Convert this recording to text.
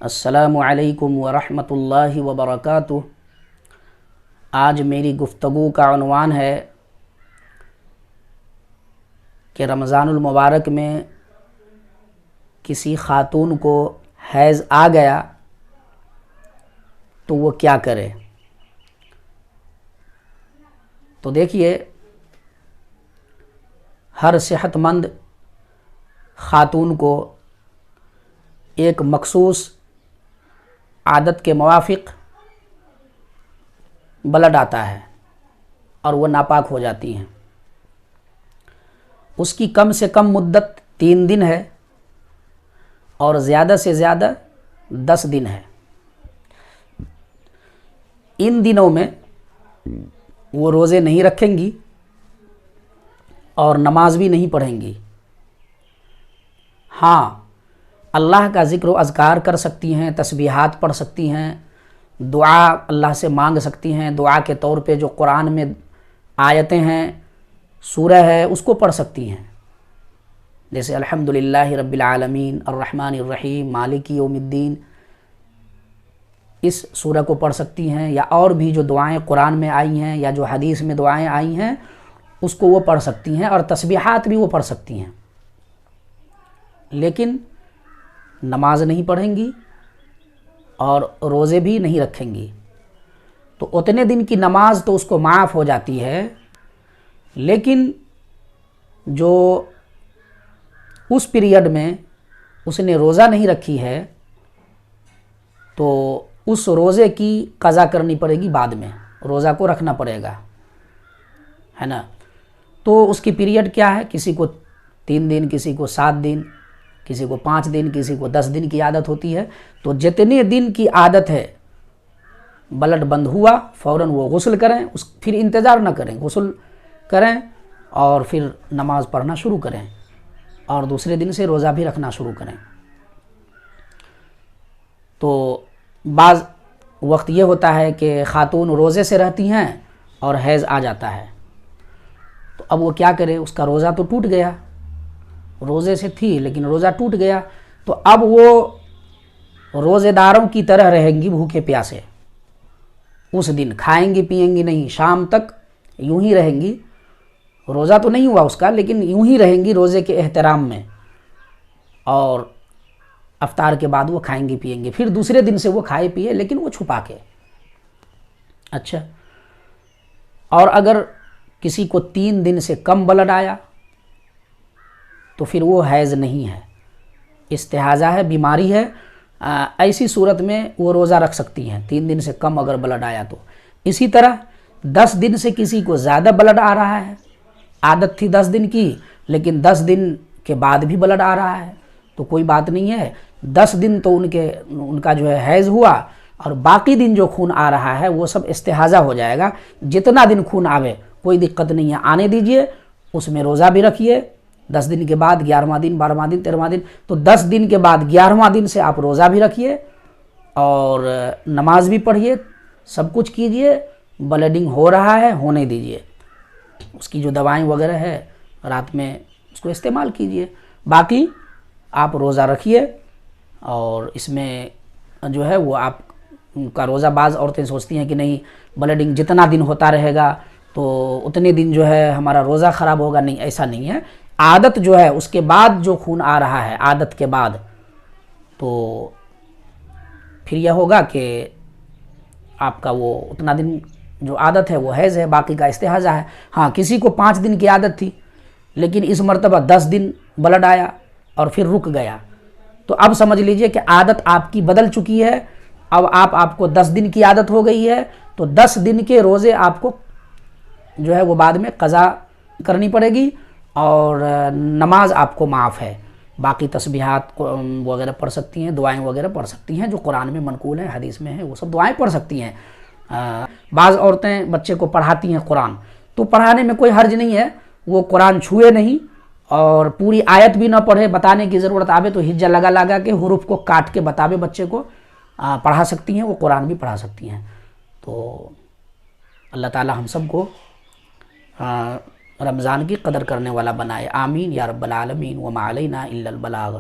السلام علیکم ورحمۃ اللہ وبرکاتہ۔ آج میری گفتگو کا عنوان ہے کہ رمضان المبارک میں کسی خاتون کو حیض آ گیا تو وہ کیا کرے۔ تو دیکھیے، ہر صحت مند خاتون کو ایک مخصوص عادت کے موافق بلڈ آتا ہے اور وہ ناپاک ہو جاتی ہیں۔ اس کی کم سے کم مدت 3 دن ہے اور زیادہ سے زیادہ 10 دن ہے۔ ان دنوں میں وہ روزے نہیں رکھیں گی اور نماز بھی نہیں پڑھیں گی۔ ہاں، اللہ کا ذکر و اذکار کر سکتی ہیں، تسبیحات پڑھ سکتی ہیں، دعا اللہ سے مانگ سکتی ہیں۔ دعا کے طور پہ جو قرآن میں آیتیں ہیں، سورہ ہے، اس کو پڑھ سکتی ہیں، جیسے الحمدللہ رب العالمین الرحمن الرحیم مالک یوم الدین، اس سورہ کو پڑھ سکتی ہیں، یا اور بھی جو دعائیں قرآن میں آئی ہیں یا جو حدیث میں دعائیں آئی ہیں اس کو وہ پڑھ سکتی ہیں، اور تسبیحات بھی وہ پڑھ سکتی ہیں، لیکن نماز نہیں پڑھیں گی اور روزے بھی نہیں رکھیں گی۔ تو اتنے دن کی نماز تو اس کو معاف ہو جاتی ہے، لیکن جو اس پیریڈ میں اس نے روزہ نہیں رکھی ہے تو اس روزے کی قضا کرنی پڑے گی، بعد میں روزہ کو رکھنا پڑے گا، ہے نا۔ تو اس کی پیریڈ کیا ہے، کسی کو 3 دن، کسی کو 7 دن، کسی کو 5 دن، کسی کو 10 دن کی عادت ہوتی ہے۔ تو جتنے دن کی عادت ہے، بلڈ بند ہوا فوراً وہ غسل کریں، پھر انتظار نہ کریں، غسل کریں اور پھر نماز پڑھنا شروع کریں اور دوسرے دن سے روزہ بھی رکھنا شروع کریں۔ تو بعض وقت یہ ہوتا ہے کہ خاتون روزے سے رہتی ہیں اور حیض آ جاتا ہے، تو اب وہ کیا کرے، اس کا روزہ تو ٹوٹ گیا، روزے سے تھی لیکن روزہ ٹوٹ گیا، تو اب وہ روزے داروں کی طرح رہیں گی، بھوکے پیاسے۔ اس دن کھائیں گی پیئیں گی نہیں، شام تک یوں ہی رہیں گی، روزہ تو نہیں ہوا اس کا لیکن یوں ہی رہیں گی روزے کے احترام میں، اور افطار کے بعد وہ کھائیں گی پیئیں گی، پھر دوسرے دن سے وہ کھائے پیئے لیکن وہ چھپا کے۔ اچھا، اور اگر کسی کو 3 دن سے کم بلڈ آیا تو پھر وہ حیض نہیں ہے، استحاضہ ہے، بیماری ہے، ایسی صورت میں وہ روزہ رکھ سکتی ہیں 3 دن سے کم اگر بلڈ آیا تو۔ اسی طرح 10 دن سے کسی کو زیادہ بلڈ آ رہا ہے، عادت تھی 10 دن کی لیکن 10 دن کے بعد بھی بلڈ آ رہا ہے تو کوئی بات نہیں ہے، 10 دن تو ان کا جو ہے حیض ہوا، اور باقی دن جو خون آ رہا ہے وہ سب استحاضہ ہو جائے گا۔ جتنا دن خون آوے کوئی دقت نہیں ہے، آنے دیجئے، اس میں روزہ بھی رکھیے، 10 دن کے بعد 11واں دن، 12واں دن، 13واں دن، تو 10 دن کے بعد 11واں دن سے آپ روزہ بھی رکھیے اور نماز بھی پڑھیے، سب کچھ کیجئے۔ بلڈنگ ہو رہا ہے، ہونے دیجئے، اس کی جو دوائیں وغیرہ ہے رات میں اس کو استعمال کیجئے، باقی آپ روزہ رکھیے۔ اور اس میں جو ہے وہ آپ کا روزہ، بعض عورتیں سوچتی ہیں کہ نہیں بلڈنگ جتنا دن ہوتا رہے گا تو اتنے دن جو ہے ہمارا روزہ خراب ہوگا، نہیں، ایسا نہیں ہے۔ عادت جو ہے اس کے بعد جو خون آ رہا ہے، عادت کے بعد، تو پھر یہ ہوگا کہ آپ کا وہ اتنا دن جو عادت ہے وہ حیض ہے، باقی کا استحاضہ ہے۔ ہاں، کسی کو 5 دن کی عادت تھی لیکن اس مرتبہ 10 دن بلڈ آیا اور پھر رک گیا، تو اب سمجھ لیجئے کہ عادت آپ کی بدل چکی ہے، اب آپ کو 10 دن کی عادت ہو گئی ہے، تو 10 دن کے روزے آپ کو جو ہے وہ بعد میں قضا کرنی پڑے گی، اور نماز آپ کو معاف ہے۔ باقی تسبیحات وغیرہ پڑھ سکتی ہیں، دعائیں وغیرہ پڑھ سکتی ہیں جو قرآن میں منقول ہیں، حدیث میں ہیں، وہ سب دعائیں پڑھ سکتی ہیں۔ بعض عورتیں بچے کو پڑھاتی ہیں قرآن، تو پڑھانے میں کوئی حرج نہیں ہے، وہ قرآن چھوئے نہیں اور پوری آیت بھی نہ پڑھے، بتانے کی ضرورت آوے تو ہجہ لگا کے حروف کو کاٹ کے بتاوے بچے کو، پڑھا سکتی ہیں، وہ قرآن بھی پڑھا سکتی ہیں۔ تو اللہ تعالی ہم سب کو رمضان کی قدر کرنے والا بنائے، آمین یا رب العالمین، وما علینا الا البلاغ۔